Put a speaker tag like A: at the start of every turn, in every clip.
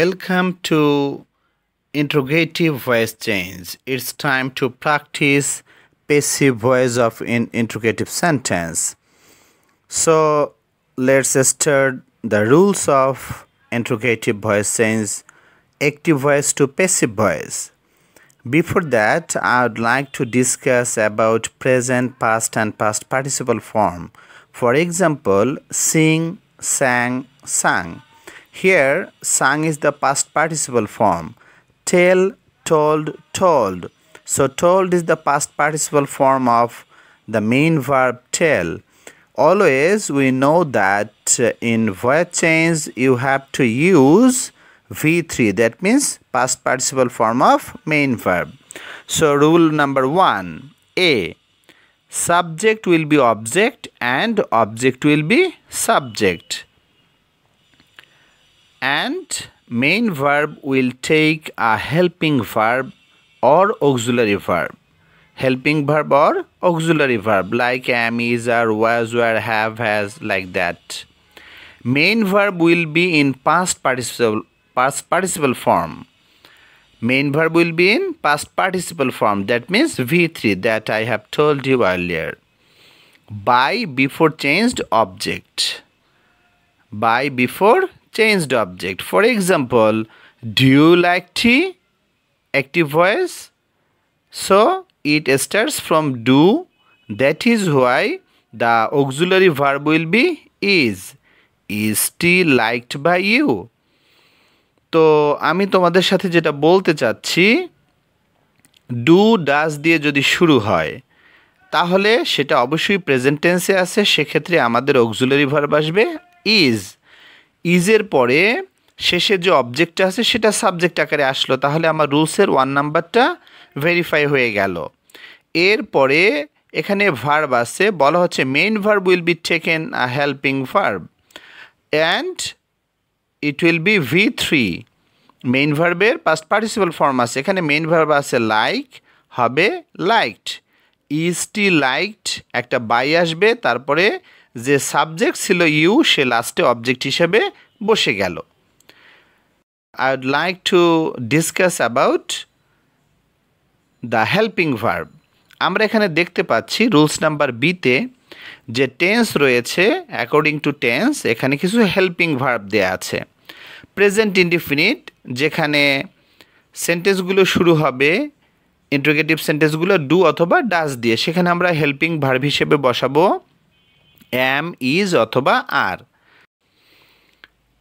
A: Welcome to interrogative voice change. It's time to practice passive voice of interrogative sentence. So let's start the rules of interrogative voice change, active voice to passive voice. Before that, I would like to discuss about present, past and past participle form. For example, sing, sang, sang. Here, sang is the past participle form. Tell, told, told. So, told is the past participle form of the main verb tell. Always we know that in voice change you have to use V3. That means past participle form of main verb. So, rule number 1. A. Subject will be object and object will be subject. And main verb will take a helping verb or auxiliary verb. Helping verb or auxiliary verb like am, is, are, was, were, have, has, like that. Main verb will be in past participle form. Main verb will be in past participle form. That means V3 that I have told you earlier. By before changed object. By before changed object. For example, do you like tea? Active voice. So it starts from do. That is why the auxiliary verb will be is. Is tea liked by you? তো আমি তোমাদের সাথে যেটা বলতে চাচ্ছি, do does দিয়ে যদি শুরু হয় তাহলে সেটা অবশ্যই প্রেজেন্ট টেন্সে আছে, সেক্ষেত্রে আমাদের অক্সিলারি ভার্ব আসবে ইজ। ইজের পরে শেষে যে অবজেক্টটা আছে সেটা সাবজেক্ট আকারে আসলো, তাহলে আমার রুলসের 1 নাম্বারটা ভেরিফাই হয়ে গেল। এরপরে এখানে ভার্ব আছে, বলা হচ্ছে main verb will be taken a helping verb and it will B V3। Main ভার্বের পাস্ট পার্টিসিপল ফর্ম আছে, এখানে মেইন ভার্ব আছে লাইক, হবে লাইকড। ইজটি লাইকড, একটা বাই আসবে, তারপরে যে সাবজেক্ট ছিল ইউ সে লাস্টে অবজেক্ট হিসেবে বসে গেল। I would like to discuss about the helping verb. আমরা এখানে দেখতে পাচ্ছি রুলস নাম্বার বিতে যে টেন্স রয়েছে, অ্যাকর্ডিং টু টেন্স এখানে কিছু হেল্পিং ভার্ব দেয়া আছে। প্রেজেন্ট ইনডিফিনিট, যেখানে সেন্টেন্সগুলো শুরু হবে ইন্টারোগেটিভ সেন্টেন্সগুলো ডু অথবা ডাজ দিয়ে, সেখানে আমরা হেল্পিং ভার্ব হিসেবে বসাবো am, is অথবা are।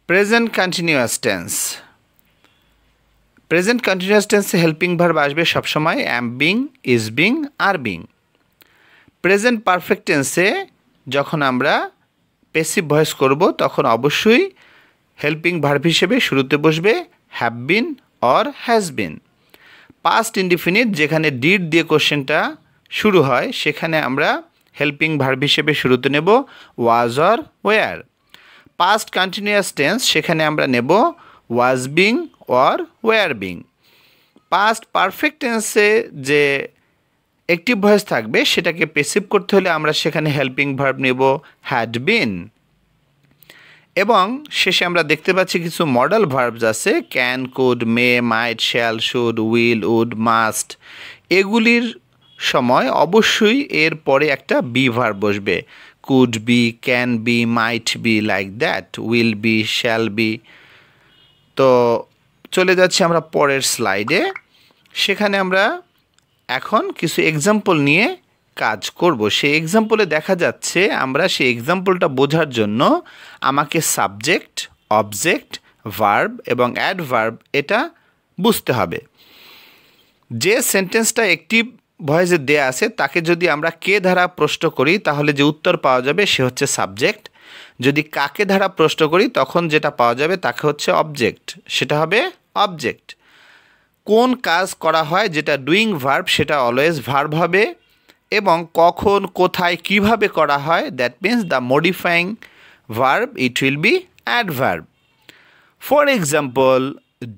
A: Present continuous tense. Present continuous টেন্সে হেল্পিং ভার্ব আসবে সবসময় am being, is being, are being। Present perfect টেন্সে যখন আমরা প্যাসিভ ভয়েস করব তখন অবশ্যই হেল্পিং ভার্ব হিসেবে শুরুতে বসবে have been or has been. Past indefinite, যেখানে ডিড দিয়ে কোশ্চেনটা শুরু হয়, সেখানে আমরা হেল্পিং ভার্ব হিসেবে শুরুতে নেব was or were. Past continuous tense, সেখানে আমরা নেব was being or were being. Past perfect টেন্সে যে অ্যাক্টিভ ভয়েস থাকবে সেটাকে প্যাসিভ করতে হলে আমরা সেখানে হেল্পিং ভার্ব নেব হ্যাড বিন। এবং শেষে আমরা দেখতে পাচ্ছি কিছু মডেল ভার্বস আছে, can, could, may, might, shall, should, will, would, must. এগুলির সময় অবশ্যই এর পরে একটা বি ভার্ব বসবে, could be, can be, might be, like that, will be, shall be. তো চলে যাচ্ছি আমরা পরের স্লাইডে, সেখানে আমরা এখন কিছু এক্সাম্পল নিয়ে কাজ করব। সেই এক্সাম্পলে দেখা যাচ্ছে আমরা সেই এক্সাম্পলটা বোঝার জন্য আমাকে সাবজেক্ট, অবজেক্ট, ভার্ব এবং অ্যাডভার্ব এটা বুঝতে হবে। যে সেন্টেন্সটা অ্যাক্টিভ ভয়েসে দেয়া আছে তাকে যদি আমরা কে দ্বারা প্রশ্ন করি তাহলে যে উত্তর পাওয়া যাবে সে হচ্ছে সাবজেক্ট। যদি কাকে দ্বারা প্রশ্ন করি তখন যেটা পাওয়া যাবে তাকে হচ্ছে অবজেক্ট, সেটা হবে অবজেক্ট। কোন কাজ করা হয় যেটা ডুইং ভার্ব সেটা অলওয়েজ ভার্ব হবে, এবং কখন, কোথায়, কিভাবে করা হয় that means the modifying verb it will be adverb. For example,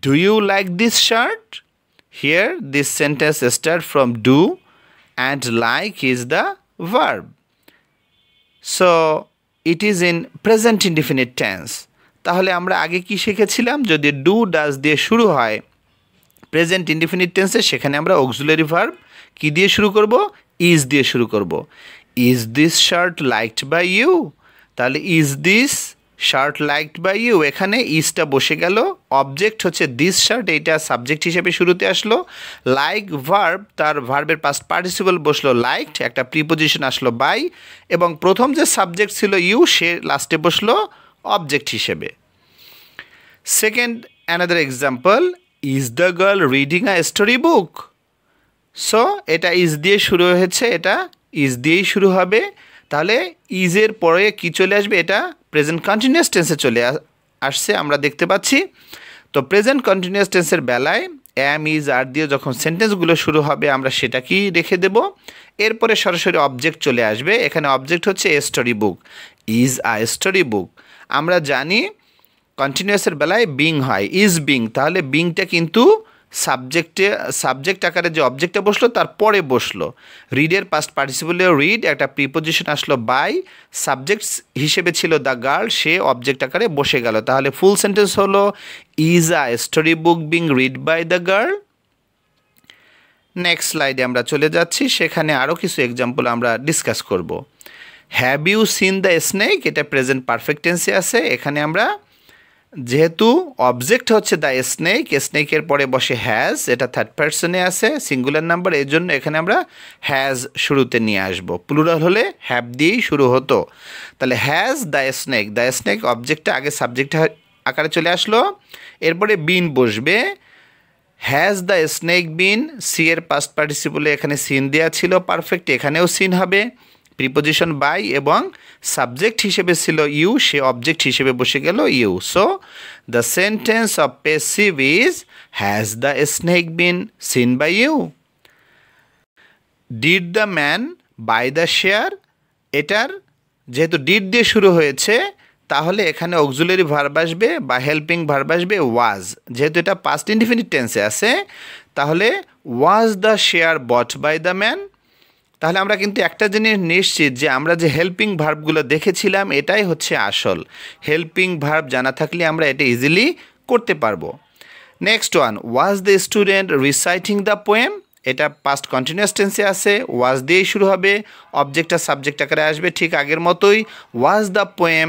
A: do you like this shirt? Here this sentence starts from do and like is the verb. So it is in present indefinite tense. তাহলে আমরা আগে কি শিখেছিলাম, যদি do does দিয়ে শুরু হয় present indefinite টেন্সে, সেখানে আমরা অক্সিলারি ভার্ব কি দিয়ে শুরু করব, ইজ দিয়ে শুরু করব। Is this shirt liked by you, তাহলে is this shirt liked by you, এখানে ইজটা বসে গেল, অবজেক্ট হচ্ছে দিস শার্ট, এইটা সাবজেক্ট হিসেবে শুরুতে আসলো, লাইক ভার্ব, তার ভার্বের পাস্ট পার্টিসিপল বসলো লাইকড, একটা প্রিপোজিশন আসলো বাই, এবং প্রথম যে সাবজেক্ট ছিল ইউ, সে লাস্টে বসলো অবজেক্ট হিসেবে। Second, another example, is the girl reading a story book. So এটা ইজ দিয়ে শুরু হয়েছে, এটা ইজ দিয়েই শুরু হবে, তাহলে ইজের পরে কি চলে আসবে, এটা প্রেজেন্ট কন্টিনিউয়াস টেন্সে চলে আসছে আমরা দেখতে পাচ্ছি। তো প্রেজেন্ট কন্টিনিউয়াস টেন্সের বেলায় অ্যাম, ইজ, আর দিয়ে যখন সেন্টেন্সগুলো শুরু হবে আমরা সেটাকেই রেখে দেব, এরপরে সরাসরি অবজেক্ট চলে আসবে। এখানে অবজেক্ট হচ্ছে a story book, is a story বুক। আমরা জানি কন্টিনিউয়াসের বেলায় বিং হয়, ইজ বিং, তাহলে বিংটা কিন্তু সাবজেক্ট আকারে যে অবজেক্টটা বসলো তার পরে বসলো। রিডের পাস্ট পার্টিসিপলে রিড, একটা প্রিপোজিশন আসলো বাই, সাবজেক্ট হিসেবে ছিল দ্য গার্ল, সে অবজেক্ট আকারে বসে গেল। তাহলে ফুল সেন্টেন্স হলো is a story book being read by the girl. Next স্লাইডে আমরা চলে যাচ্ছি, সেখানে আরও কিছু এক্সাম্পল আমরা ডিসকাস করব। Have you seen the snake, এটা প্রেজেন্ট পারফেক্ট টেন্সে আছে। এখানে আমরা যেহেতু অবজেক্ট হচ্ছে দ্য স্নেক, স্নেকের পরে বসে হ্যাজ, এটা থার্ড পার্সনে আছে, সিঙ্গুলার নাম্বার, এই জন্য এখানে আমরা হ্যাজ শুরুতে নিয়ে আসব। প্লুরাল হলে হ্যাভ দিয়েই শুরু হতো। তাহলে হ্যাজ দ্য স্নেক অবজেক্টটা আগে সাবজেক্ট আকারে চলে আসলো, এরপরে বিন বসবে, has the snake been, see এর পাস্ট পার্টিসিপলে এখানে সিন দেওয়া ছিল পারফেক্ট, এখানেও সিন হবে, প্রিপোজিশন বাই, এবং সাবজেক্ট হিসেবে ছিল ইউ, সে অবজেক্ট হিসেবে বসে গেল you. So the sentence of passive is has the snake been seen by you. Did the man buy the chair, এটার যেহেতু ডিড দিয়ে শুরু হয়েছে তাহলে এখানে অক্সিলারি ভার্ব আসবে বা হেল্পিং ভার্ব আসবে ওয়াজ, যেহেতু এটা পাস্ট ইনডিফিনিট টেন্সে আছে, তাহলে was the chair bought by the man. তাহলে আমরা কিন্তু একটা জিনিস নিশ্চিত যে আমরা যে হেল্পিং ভার্বগুলো দেখেছিলাম এটাই হচ্ছে আসল। হেল্পিং ভার্ব জানা থাকলে আমরা এটা ইজিলি করতে পারবো। Next one, was the student reciting the poem, এটা পাস্ট কন্টিনিউয়াস টেন্সে আছে, ওয়াজ দিয়েই শুরু হবে, অবজেক্টটা সাবজেক্ট আকারে আসবে ঠিক আগের মতোই। Was the poem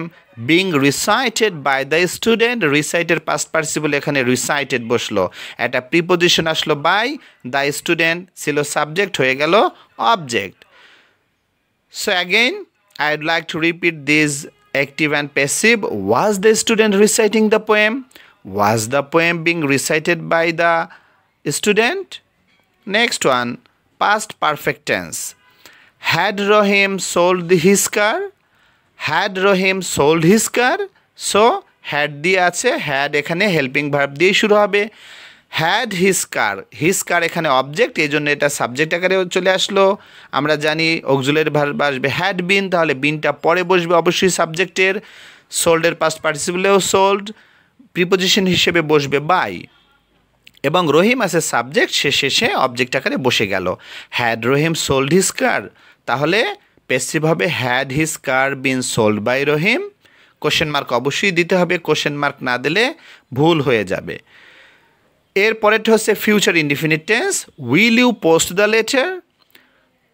A: being recited by the student, রিসাইটের পাস্ট পার্টিসিপল এখানে রিসাইটেড বসলো, একটা প্রিপোজিশন আসলো বাই, দ্য স্টুডেন্ট ছিল সাবজেক্ট, হয়ে গেল object. So again I would like to repeat this active and passive. Was the student reciting the poem, was the poem being recited by the student. Next one, past perfect tense. Had Rahim sold his car? Had Rahim sold his car? So, had দিয়ে আছে, had এখানে helping verb দিয়ে শুরু হবে। had his car, his car এখানে object, এই জন্য এটা সাবজেক্ট আকারে চলে আসলো। আমরা জানি অক্সিলারি ভার্ব আসবে had been, তাহলে বিনটা পরে বসবে অবশ্যই সাবজেক্টের। সোল্ডের পাস্ট পার্টিসিপলেও সোল্ড, প্রিপোজিশন হিসেবে বসবে বাই, এবং রহিম আছে সাবজেক্ট, সে শেষে অবজেক্ট আকারে বসে গেল। Had Rahim sold his car, তাহলে প্যাসিভ হবে had his car been sold by Rahim. Question mark অবশ্যই দিতে হবে, কোশ্চেন মার্ক না দিলে ভুল হয়ে যাবে। এরপরেরটা হচ্ছে future indefinite tense. Will you post the letter,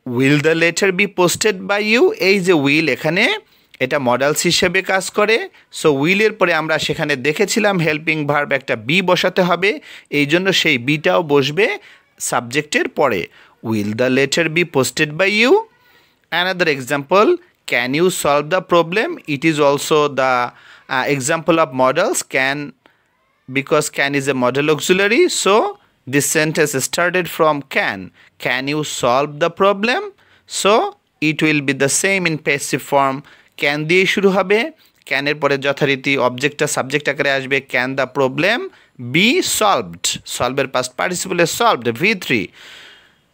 A: will the letter be posted by you, এই যে উইল এখানে এটা মডেলস হিসেবে কাজ করে। সো উইলের পরে আমরা সেখানে দেখেছিলাম হেল্পিং ভার্ব একটা বি বসাতে হবে, এই জন্য সেই বিটাও বসবে সাবজেক্টের পরে। Will the letter be posted by you. Another example, can you solve the problem, it is also the example of modals. Can, because can is a model auxiliary, so this sentence started from can. Can you solve the problem? So it will be the same in passive form. Can দিয়ে শুরু হবে, ক্যানের পরে যথারীতি অবজেক্টটা subject আকারে আসবে। Can the problem be solved, সলভের past পার্টিসিপলে solved, V3,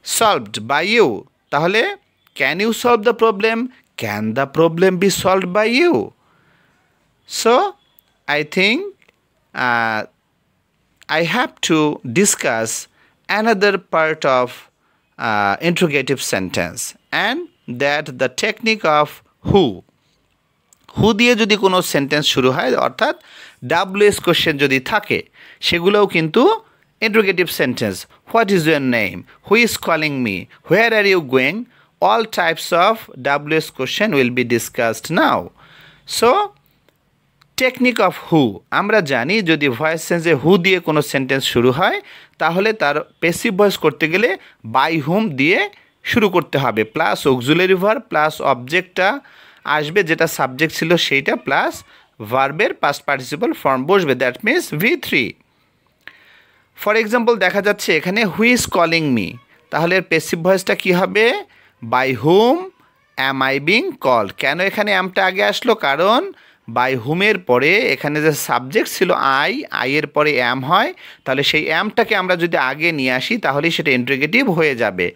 A: solved by you. তাহলে can you solve the problem, can the problem be solved by you. So I think I have to discuss another part of interrogative sentence, and that the technique of who. হু দিয়ে যদি কোনো sentence শুরু হয়, অর্থাৎ WS question যদি থাকে সেগুলোও কিন্তু interrogative sentence. What is your name, who is calling me, where are you going, all types of WS question will be discussed now. So technique of হু, আমরা জানি যদি ভয়েস সেন্সে হু দিয়ে কোনো সেন্টেন্স শুরু হয় তাহলে তার প্যাসিভ ভয়েস করতে গেলে বাই হুম দিয়ে শুরু করতে হবে, প্লাস অক্সিলারি ভার্ব প্লাস অবজেক্টটা আসবে যেটা সাবজেক্ট ছিল সেইটা, প্লাস ভার্বের পাস্ট পার্টিসিপল ফর্ম বসবে, that means V3। For example দেখা যাচ্ছে এখানে হু ইজ কলিং মি, তাহলে প্যাসিভ ভয়েসটা কী হবে, by whom am I being called. কেন এখানে অ্যামটা আগে আসলো, কারণ বাই হুমের পরে এখানে যে সাবজেক্ট ছিল আই এর পরে অ্যাম হয়, তাহলে সেই অ্যামটাকে আমরা যদি আগে নিয়ে আসি তাহলে সেটা ইন্টারোগেটিভ হয়ে যাবে।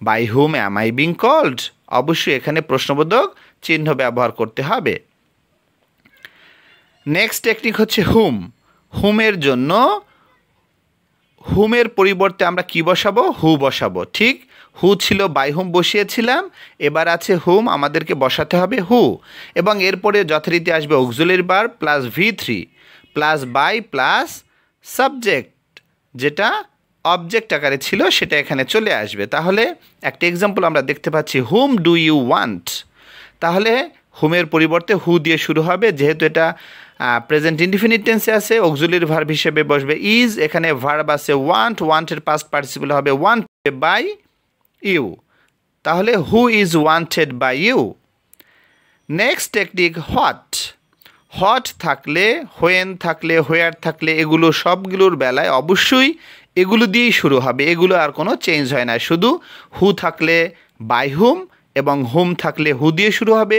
A: By whom am I being called, অবশ্যই এখানে প্রশ্নবোধক চিহ্ন ব্যবহার করতে হবে। নেক্সট টেকনিক হচ্ছে হুম। হুমের জন্য হুমের পরিবর্তে আমরা কি বসাবো, হু বসাবো। ঠিক হু ছিল বাই হুম বসিয়েছিলাম, এবার আছে হুম, আমাদেরকে বসাতে হবে হু, এবং এরপরে যথারীতি আসবে auxiliary verb plus V3 plus by plus subject, যেটা অবজেক্ট আকারে ছিল সেটা এখানে চলে আসবে। তাহলে একটা এক্সাম্পল আমরা দেখতে পাচ্ছি, হুম ডু ইউ ওয়ান্ট, তাহলে হুমের পরিবর্তে হু দিয়ে শুরু হবে, যেহেতু এটা প্রেজেন্ট ইনডিফিনিট টেন্সে আছে, অক্সিলারি ভার্ব হিসেবে বসবে ইজ, এখানে ভার্ব আছে ওয়ান্ট, ওয়ান্টের পাস্ট পার্টিসিপল হবে ওয়ান্ট বাই ইউ, তাহলে who is wanted by you. Next technique what. What থাকলে, হোয়েন থাকলে, হোয়ার থাকলে, এগুলো সবগুলোর বেলায় অবশ্যই এগুলো দিয়েই শুরু হবে, এগুলো আর কোনো চেঞ্জ হয় না। শুধু হু থাকলে বাই হুম এবং হুম থাকলে হু দিয়ে শুরু হবে,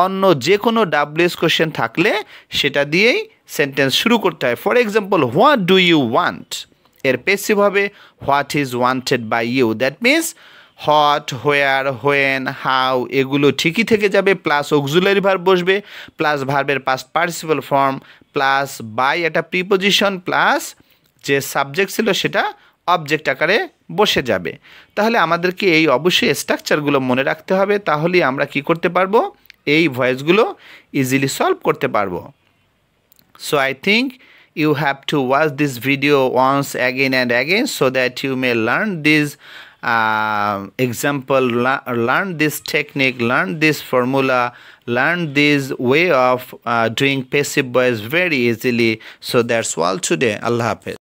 A: অন্য যে কোনো WS কোশ্চেন থাকলে সেটা দিয়েই সেন্টেন্স শুরু করতে হয়। For example what do you want, এর প্যাসিভ হবে what is wanted by you, that means what, where, when, how এগুলো ঠিকই থেকে যাবে, প্লাস অক্সিলারি ভার্ব বসবে, প্লাস ভার্বের past participle form, plus by একটা প্রিপোজিশন, প্লাস যে সাবজেক্ট ছিল সেটা অবজেক্ট আকারে বসে যাবে। তাহলে আমাদেরকে এই অবশ্যই স্ট্রাকচারগুলো মনে রাখতে হবে, তাহলেই আমরা কি করতে পারবো, এই ভয়েসগুলো ইজিলি সলভ করতে পারবো। So I think you have to watch this video once again and again so that you may learn this example, learn this technique, learn this formula, learn this way of doing passive voice very easily. So that's all today. Allah Hafiz.